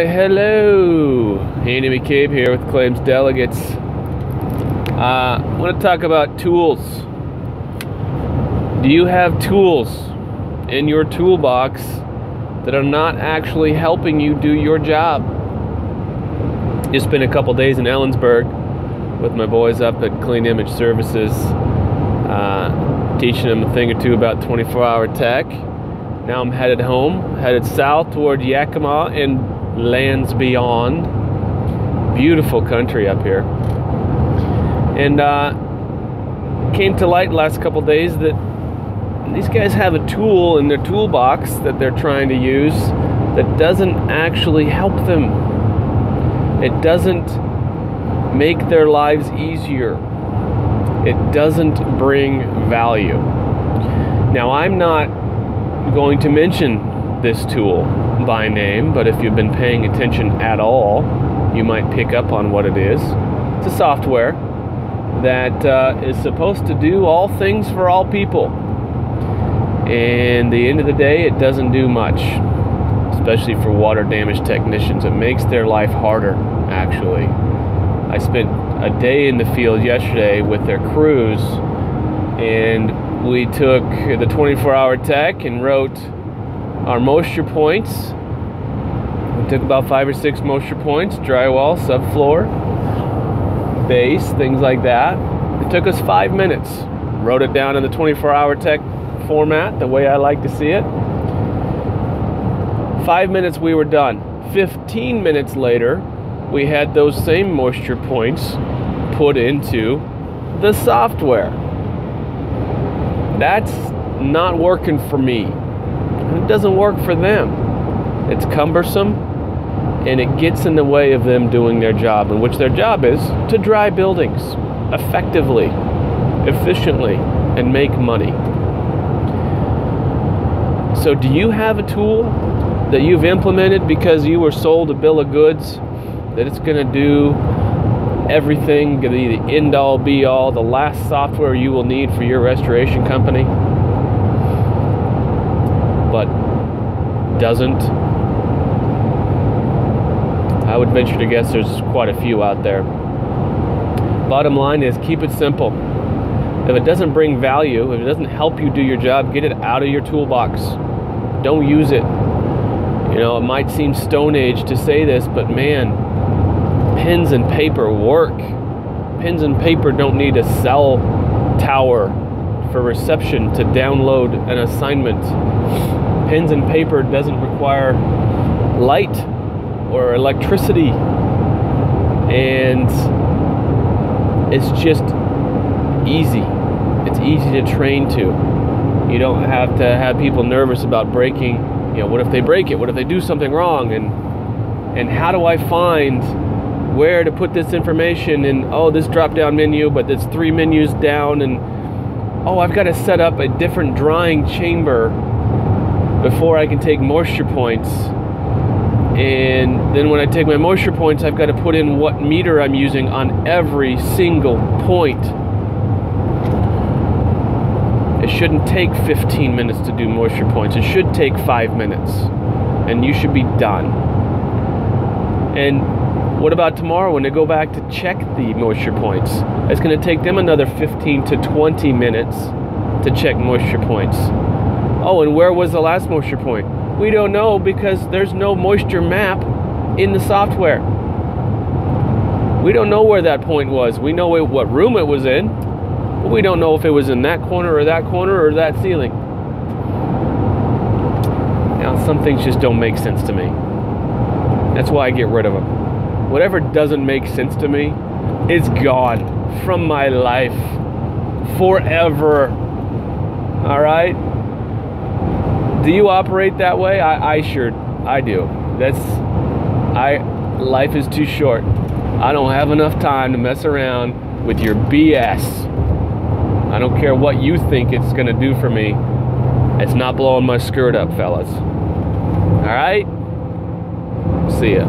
Why, hello! Handy McCabe here with Claims Delegates. I want to talk about tools. Do you have tools in your toolbox that are not actually helping you do your job? Just spent a couple days in Ellensburg with my boys up at Clean Image Services, teaching them a thing or two about 24-hour tech. Now I'm headed home, headed south toward Yakima and lands beyond. Beautiful country up here. And came to light last couple days that these guys have a tool in their toolbox that they're trying to use that doesn't actually help them. It doesn't make their lives easier. It doesn't bring value. Now, I'm not going to mention this tool by name, but if you've been paying attention at all, you might pick up on what it is. It's a software that is supposed to do all things for all people. And at the end of the day, it doesn't do much, especially for water damage technicians. It makes their life harder, actually. I spent a day in the field yesterday with their crews, and we took the 24-hour tech and wrote our moisture points. We took about 5 or 6 moisture points, drywall, subfloor, base, things like that. It took us 5 minutes. Wrote it down in the 24-hour tech format, the way I like to see it. 5 minutes, we were done. 15 minutes later, we had those same moisture points put into the software. That's not working for me. It doesn't work for them. It's cumbersome, and it gets in the way of them doing their job, in which their job is to dry buildings effectively, efficiently, and make money. So do you have a tool that you've implemented because you were sold a bill of goods that it's going to do everything, going to be the end-all, be-all, the last software you will need for your restoration company, but doesn't? I would venture to guess there's quite a few out there. Bottom line is, keep it simple. If it doesn't bring value, if it doesn't help you do your job, get it out of your toolbox. Don't use it. You know, it might seem Stone Age to say this, but man, pens and paper work. Pens and paper don't need a cell tower for reception to download an assignment. Pens and paper doesn't require light or electricity. And it's just easy. It's easy to train to. You don't have to have people nervous about breaking. You know, what if they break it? What if they do something wrong? And how do I find where to put this information in? Oh, this drop-down menu, but there's 3 menus down, and oh, I've got to set up a different drying chamber before I can take moisture points. And then when I take my moisture points, I've got to put in what meter I'm using on every single point. It shouldn't take 15 minutes to do moisture points. It should take 5 minutes, and you should be done. And what about tomorrow when they go back to check the moisture points? It's going to take them another 15 to 20 minutes to check moisture points. Oh, and where was the last moisture point? We don't know, because there's no moisture map in the software. We don't know where that point was. We know what room it was in, but we don't know if it was in that corner or that ceiling. Now, some things just don't make sense to me. That's why I get rid of them. Whatever doesn't make sense to me is gone from my life forever. All right? Do you operate that way? I do. Life is too short. I don't have enough time to mess around with your BS. I don't care what you think it's going to do for me. It's not blowing my skirt up, fellas. All right? See ya.